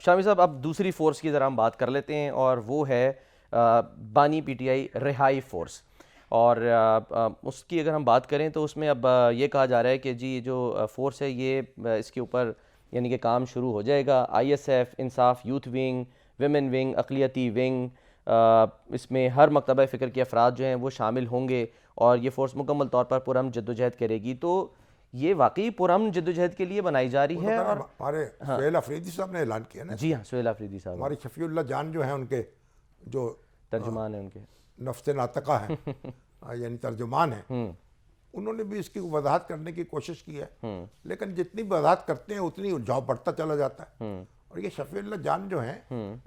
शामी साहब, अब दूसरी फोर्स की ज़रा हम बात कर लेते हैं और वो है बानी पीटीआई रिहाई फोर्स। और उसकी अगर हम बात करें तो उसमें अब ये कहा जा रहा है कि जी जो फोर्स है ये इसके ऊपर यानी कि काम शुरू हो जाएगा। आईएसएफ, इंसाफ यूथ विंग, विमेन विंग, अक़लियती विंग, इसमें हर मकतबा फ़िक्र के अफराद जो हैं वो शामिल होंगे और ये फोर्स मुकम्मल तौर पर पुरअमन जद्दोजहद करेगी। तो ये वाकई पुरअमन जद्दोजहद के लिए बनाई जा रही वो तो है। और हमारे सुहेल अफरीदी साहब ने ऐलान किया ना। जी हाँ, सुहेल अफरीदी साहब हमारे शफीउल्लाह जान जो है उनके जो तर्जुमान है उनके नफ्स नातका है यानी तर्जुमान है, उन्होंने भी इसकी वजाहत करने की कोशिश की है, लेकिन जितनी वजाहत करते हैं उतनी उलझाव बढ़ता चला जाता है। और ये शफीउल्लाह जान जो है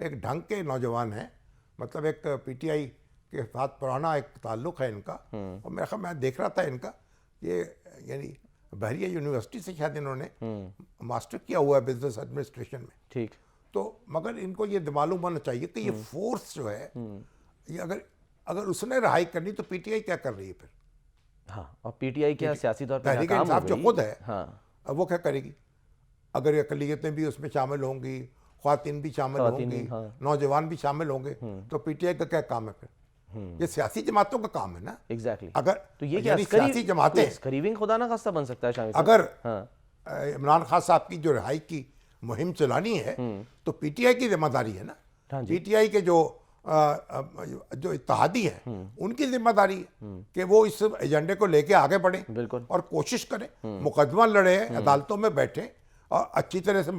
एक ढंग के नौजवान हैं, मतलब एक पीटीआई के साथ पुराना एक ताल्लुक़ है इनका। और मेरा ख्याल मैं देख रहा था इनका ये यानी बहरिया यूनिवर्सिटी से शायद इन्होंने मास्टर किया हुआ है बिजनेस एडमिनिस्ट्रेशन में। ठीक। तो मगर इनको ये मालूम होना चाहिए कि ये फोर्स जो है ये अगर उसने रहाई करनी तो पीटीआई क्या कर रही है फिर। हाँ, और पीटीआई क्या सियासी तौर पर तहरीक नाकाम हो इंसाफ जो गई। खुद है, हाँ, अब वो क्या करेगी अगर ये अक़लियतें भी उसमें शामिल होंगी, ख्वातीन भी शामिल होंगी, नौजवान भी शामिल होंगे, तो पीटीआई का क्या काम है फिर। ये सियासी जमातों का काम है ना। एग्जैक्टली। अगर तो ये क्या सियासी जमातें अस्करी विंग खुदा ना खास्ता बन सकता है शामिल साहब? अगर इमरान खान साहब की जो रिहाई की मुहिम चलानी है तो पीटीआई की जिम्मेदारी है ना। पीटीआई के जो इत्तेहादी हैं उनकी जिम्मेदारी है कि वो इस एजेंडे को लेके आगे बढ़े बिल्कुल, और कोशिश करें, मुकदमा लड़े, अदालतों में बैठे और अच्छी तरह से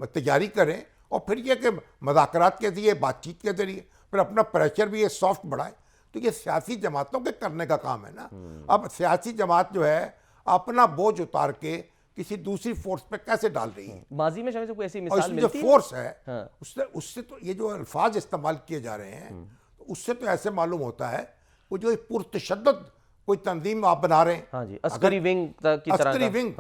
तैयारी करें और फिर ये कि मुज़ाकरात के जरिए, बातचीत के जरिए फिर अपना प्रेशर भी ये सॉफ्ट बढ़ाए। तो ये सियासी जमातों के करने का काम है ना। अब सियासी जमात जो है अपना बोझ उतार के किसी दूसरी फोर्स पे कैसे डाल रही है। माजी में शामिल कोई ऐसी और मिसाल इसमें जो मिलती फोर्स है हाँ। उससे तो ये जो अल्फाज इस्तेमाल किए जा रहे हैं तो उससे तो ऐसे मालूम होता है वो जो पुरतशद्दद कोई तंजीम आप बना रहे हैं। हाँ जी, अस्करी विंग की तरह अस्करी विंग,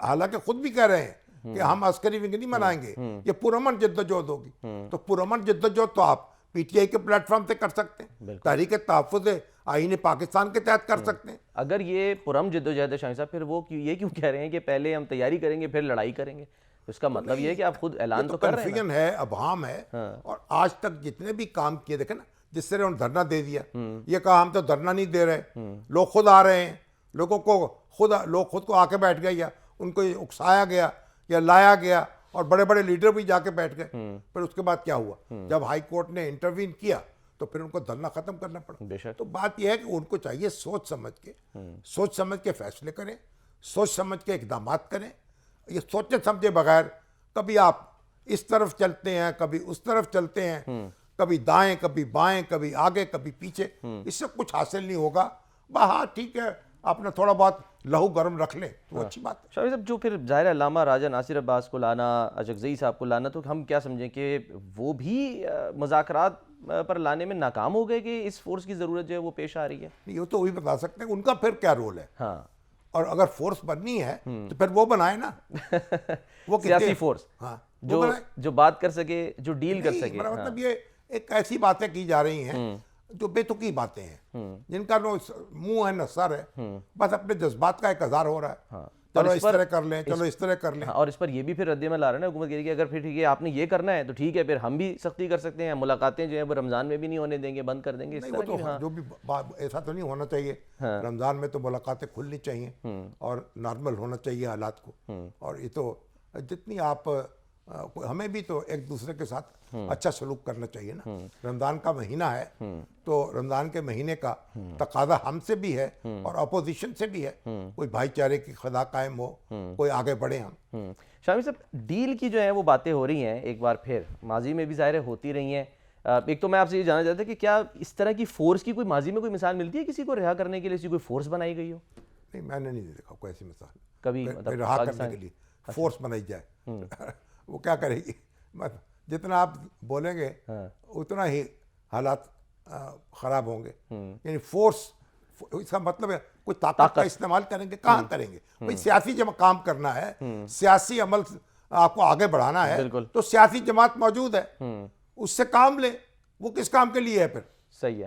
हालांकि खुद भी कह रहे हैं कि हम अस्करी विंग नहीं बनाएंगे, ये पुरअमन जद्दोजहद होगी। तो पुरअमन जद्दोजहद तो आप पीटीआई के प्लेटफॉर्म से कर सकते हैं, तहरीक तहफ़्फ़ुज़ आईन पाकिस्तान के तहत कर सकते हैं। अगर ये पुरअमन जद्दोजहद है शामिल साहब, फिर वो ये क्यों कह रहे हैं कि पहले हम तैयारी करेंगे फिर लड़ाई करेंगे? उसका मतलब ये है कि आप खुद ऐलान तो कर रहे हैं। कन्फ्यूजन है, अभाम है। और आज तक जितने भी काम किए देखे ना, जिस तरह उन्होंने धरना दे दिया, ये कहा हम तो धरना नहीं दे रहे, लोग खुद आ रहे हैं, लोग खुद को आके बैठ गए या उनको उकसाया गया या लाया गया और बड़े बड़े लीडर भी जाके बैठ गए। फिर उसके बाद क्या हुआ, जब हाई कोर्ट ने इंटरवीन किया तो फिर उनको धरना खत्म करना पड़ा। तो बात यह है कि उनको चाहिए सोच समझ के फैसले करें, सोच समझ के इकदाम करें। ये सोचे समझे बगैर कभी आप इस तरफ चलते हैं, कभी उस तरफ चलते हैं, कभी दाएं कभी बाएं, कभी आगे कभी पीछे, इससे कुछ हासिल नहीं होगा। हाँ ठीक है, आपने थोड़ा बहुत लहू गर्म रख लें तो अच्छी बात है। शामिल साहब, जो फिर ज़ाहिर है लामा राजा नासिर अब्बास को लाना, अशरफ साहब को लाना, तो हम क्या समझें कि वो भी मुज़ाकरात पर लाने में नाकाम हो गए कि इस फोर्स की ज़रूरत जो है वो पेश आ रही है? ये तो वही बता सकते हैं उनका फिर क्या रोल है। हाँ, और अगर फोर्स बननी है तो फिर वो बनाए ना। वो सियासी फोर्स, हाँ, जो बात कर सके, जो डील कर सके। मतलब ये एक ऐसी बातें की जा रही हैं जो बेतुकी बातें हैं, जिनका नो मुंह है न सर है, बस अपने जज्बात का एक इज़हार हो रहा है। चलो इस तरह कर लें, चलो इस तरह कर लें। और इस पर ये भी फिर रद्द-ए-अमल आ रहा है ना हुकूमत की, अगर फिर ठीक है आपने ये करना है तो ठीक है, फिर हम भी सख्ती कर सकते हैं, मुलाकातें जो है वो रमज़ान में भी नहीं होने देंगे, बंद कर देंगे। इस तरह तो जो भी ऐसा तो नहीं होना चाहिए। रमज़ान में तो मुलाकातें खुलनी चाहिए और नॉर्मल होना चाहिए हालात को। और ये तो जितनी आप हमें भी तो एक दूसरे के साथ अच्छा सलूक करना चाहिए ना। रमज़ान का महीना है तो रमज़ान के महीने का तकाजा हमसे भी है और अपोजिशन से भी है, कोई भाईचारे की खुदा कायम हो, कोई आगे बढ़े हम। शामिल साहब, डील की जो है वो बातें हो रही हैं एक बार फिर, माजी में भी ज़ाहिर होती रही हैं। एक तो मैं आपसे ये जानना चाहता था कि क्या इस तरह की फोर्स की कोई माजी में कोई मिसाल मिलती है किसी को रिहा करने के लिए, किसी कोई फोर्स बनाई गई हो? नहीं, मैंने नहीं देखा कोई ऐसी मिसाल कभी रिहा करने के लिए फोर्स बनाई जाए। वो क्या करेगी, जितना आप बोलेंगे उतना ही हालात खराब होंगे। यानी फोर्स, इसका मतलब है कोई ताकत का इस्तेमाल करेंगे, कहाँ करेंगे भाई। सियासी जब काम करना है, सियासी अमल आपको आगे बढ़ाना है तो सियासी जमात मौजूद है, उससे काम ले। वो किस काम के लिए है फिर? सही है।